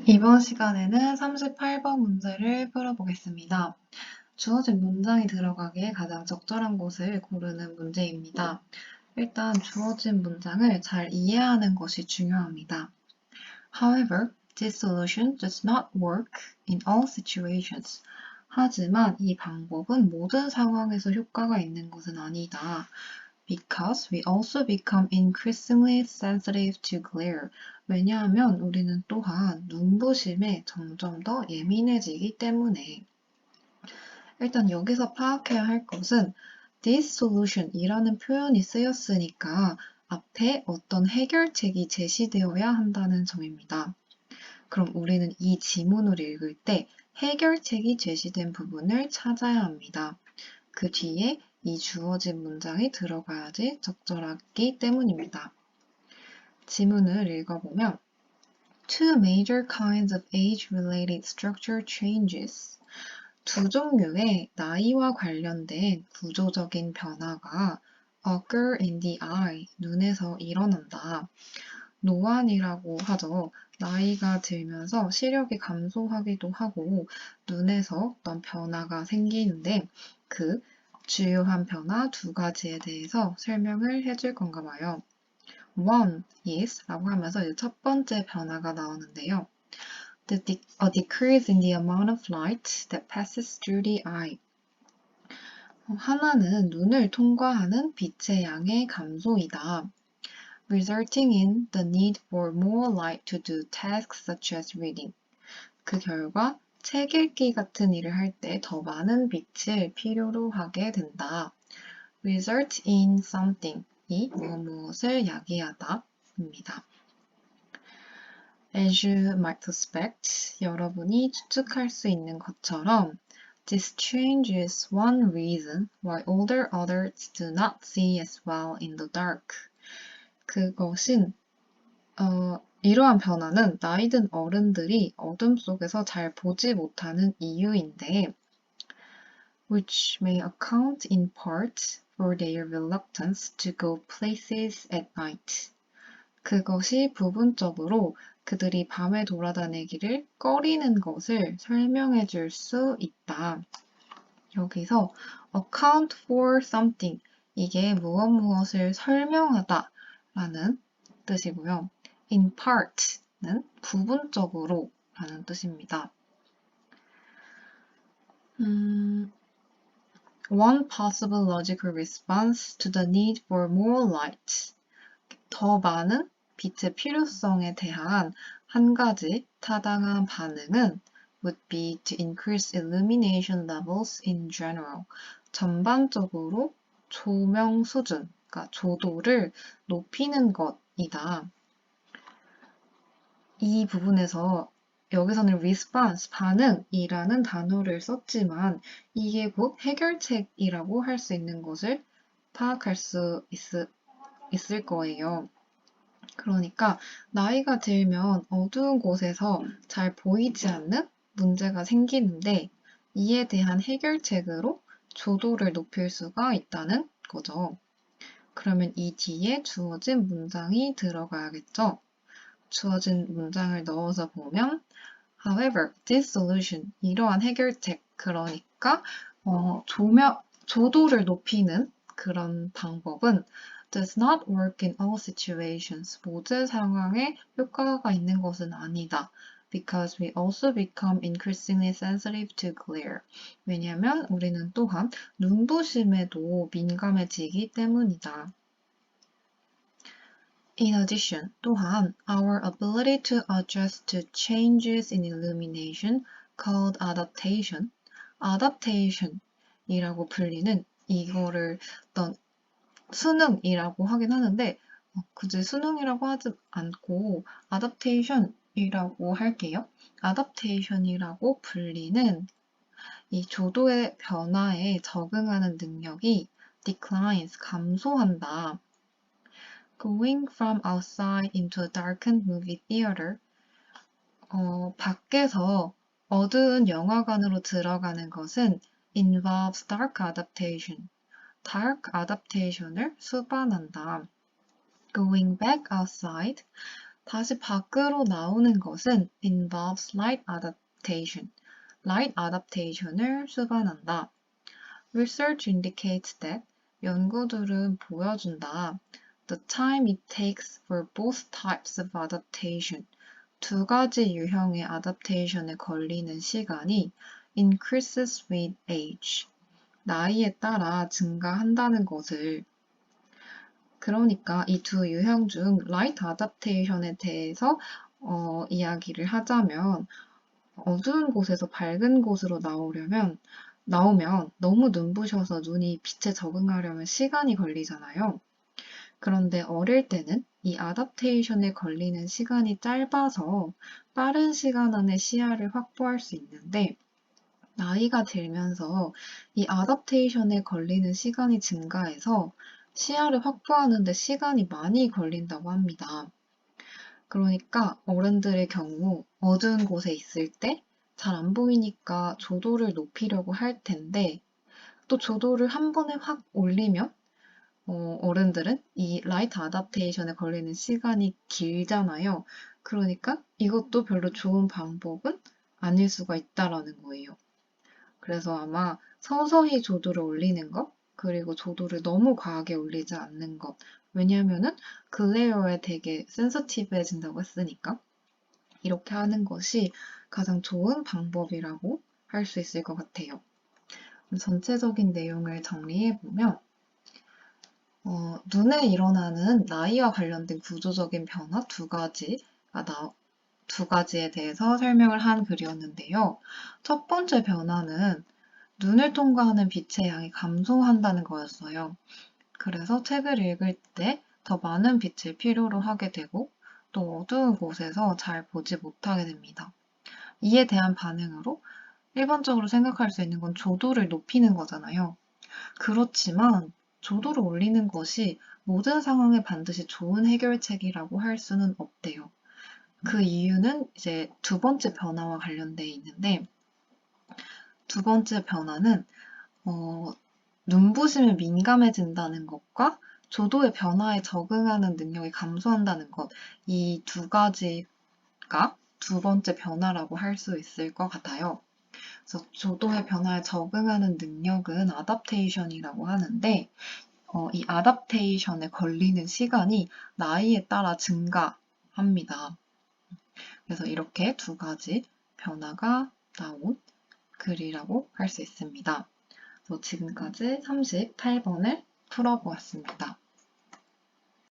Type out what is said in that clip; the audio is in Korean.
이번 시간에는 38번 문제를 풀어보겠습니다. 주어진 문장이 들어가기에 가장 적절한 곳을 고르는 문제입니다. 일단 주어진 문장을 잘 이해하는 것이 중요합니다. However, this solution does not work in all situations. 하지만 이 방법은 모든 상황에서 효과가 있는 것은 아니다. Because we also become increasingly sensitive to glare. 왜냐하면 우리는 또한 눈부심에 점점 더 예민해지기 때문에. 일단 여기서 파악해야 할 것은 this solution 이라는 표현이 쓰였으니까 앞에 어떤 해결책이 제시되어야 한다는 점입니다. 그럼 우리는 이 지문을 읽을 때 해결책이 제시된 부분을 찾아야 합니다. 그 뒤에 이 주어진 문장이 들어가야지 적절하기 때문입니다. 지문을 읽어보면 Two major kinds of age-related structure changes. 두 종류의 나이와 관련된 구조적인 변화가 occur in the eye, 눈에서 일어난다. 노안이라고 하죠. 나이가 들면서 시력이 감소하기도 하고 눈에서 어떤 변화가 생기는데 그 주요한 변화 두 가지에 대해서 설명을 해줄 건가 봐요. One is 라고 하면서 이제 첫 번째 변화가 나오는데요. A decrease in the amount of light that passes through the eye. 하나는 눈을 통과하는 빛의 양의 감소이다. Resulting in the need for more light to do tasks such as reading. 그 결과 책 읽기 같은 일을 할 때 더 많은 빛을 필요로 하게 된다. Result in something. 이 무엇을 야기하다 입니다. As you might suspect, 여러분이 추측할 수 있는 것처럼 This change is one reason why older adults do not see as well in the dark. 그것은 이러한 변화는 나이 든 어른들이 어둠 속에서 잘 보지 못하는 이유인데 which may account in part for their reluctance to go places at night. 그것이 부분적으로 그들이 밤에 돌아다니기를 꺼리는 것을 설명해 줄 수 있다. 여기서 account for something 이게 무엇을 설명하다 라는 뜻이고요. in part는 부분적으로 라는 뜻입니다. One possible logical response to the need for more light. 더 많은 빛의 필요성에 대한 한 가지 타당한 반응은 would be to increase illumination levels in general. 전반적으로 조명 수준, 그러니까 조도를 높이는 것이다. 이 부분에서 여기서는 response, 반응이라는 단어를 썼지만 이게 곧 해결책이라고 할 수 있는 것을 파악할 수 있을 거예요. 그러니까 나이가 들면 어두운 곳에서 잘 보이지 않는 문제가 생기는데 이에 대한 해결책으로 조도를 높일 수가 있다는 거죠. 그러면 이 뒤에 주어진 문장이 들어가야겠죠. 주어진 문장을 넣어서 보면 However, this solution, 이러한 해결책, 그러니까 조도를 높이는 그런 방법은 does not work in all situations. 모든 상황에 효과가 있는 것은 아니다. Because we also become increasingly sensitive to glare. 왜냐하면 우리는 또한 눈부심에도 민감해지기 때문이다. In addition, 또한 our ability to adjust to changes in illumination called adaptation이라고 불리는 이거를 어떤 수능이라고 하긴 하는데 굳이 수능이라고 하지 않고 adaptation이라고 할게요. adaptation이라고 불리는 이 조도의 변화에 적응하는 능력이 declines, 감소한다. Going from outside into a darkened movie theater. 밖에서 어두운 영화관으로 들어가는 것은 involves dark adaptation. dark adaptation을 수반한다. Going back outside. 다시 밖으로 나오는 것은 involves light adaptation. light adaptation을 수반한다. Research indicates that 연구들은 보여준다. The time it takes for both types of adaptation. 두 가지 유형의 adaptation에 걸리는 시간이 increases with age. 나이에 따라 증가한다는 것을 그러니까 이 두 유형 중 light adaptation에 대해서 이야기를 하자면 어두운 곳에서 밝은 곳으로 나오면 너무 눈부셔서 눈이 빛에 적응하려면 시간이 걸리잖아요. 그런데 어릴 때는 이 아답테이션에 걸리는 시간이 짧아서 빠른 시간 안에 시야를 확보할 수 있는데 나이가 들면서 이 아답테이션에 걸리는 시간이 증가해서 시야를 확보하는 데 시간이 많이 걸린다고 합니다. 그러니까 어른들의 경우 어두운 곳에 있을 때 잘 안 보이니까 조도를 높이려고 할 텐데 또 조도를 한 번에 확 올리면 어른들은 이 라이트 아답테이션에 걸리는 시간이 길잖아요. 그러니까 이것도 별로 좋은 방법은 아닐 수가 있다라는 거예요. 그래서 아마 서서히 조도를 올리는 것, 그리고 조도를 너무 과하게 올리지 않는 것. 왜냐하면은 글레어에 되게 센서티브해진다고 했으니까 이렇게 하는 것이 가장 좋은 방법이라고 할 수 있을 것 같아요. 전체적인 내용을 정리해보면 눈에 일어나는 나이와 관련된 구조적인 변화 두 가지에 대해서 설명을 한 글이었는데요. 첫 번째 변화는 눈을 통과하는 빛의 양이 감소한다는 거였어요. 그래서 책을 읽을 때 더 많은 빛을 필요로 하게 되고 또 어두운 곳에서 잘 보지 못하게 됩니다. 이에 대한 반응으로 일반적으로 생각할 수 있는 건 조도를 높이는 거잖아요. 그렇지만 조도를 올리는 것이 모든 상황에 반드시 좋은 해결책이라고 할 수는 없대요. 그 이유는 이제 두 번째 변화와 관련돼 있는데 두 번째 변화는 눈부심에 민감해진다는 것과 조도의 변화에 적응하는 능력이 감소한다는 것, 이 두 가지가 두 번째 변화라고 할 수 있을 것 같아요. 그래서 조도의 변화에 적응하는 능력은 아답테이션이라고 하는데 이 아답테이션에 걸리는 시간이 나이에 따라 증가합니다. 그래서 이렇게 두 가지 변화가 나온 글이라고 할 수 있습니다. 지금까지 38번을 풀어보았습니다.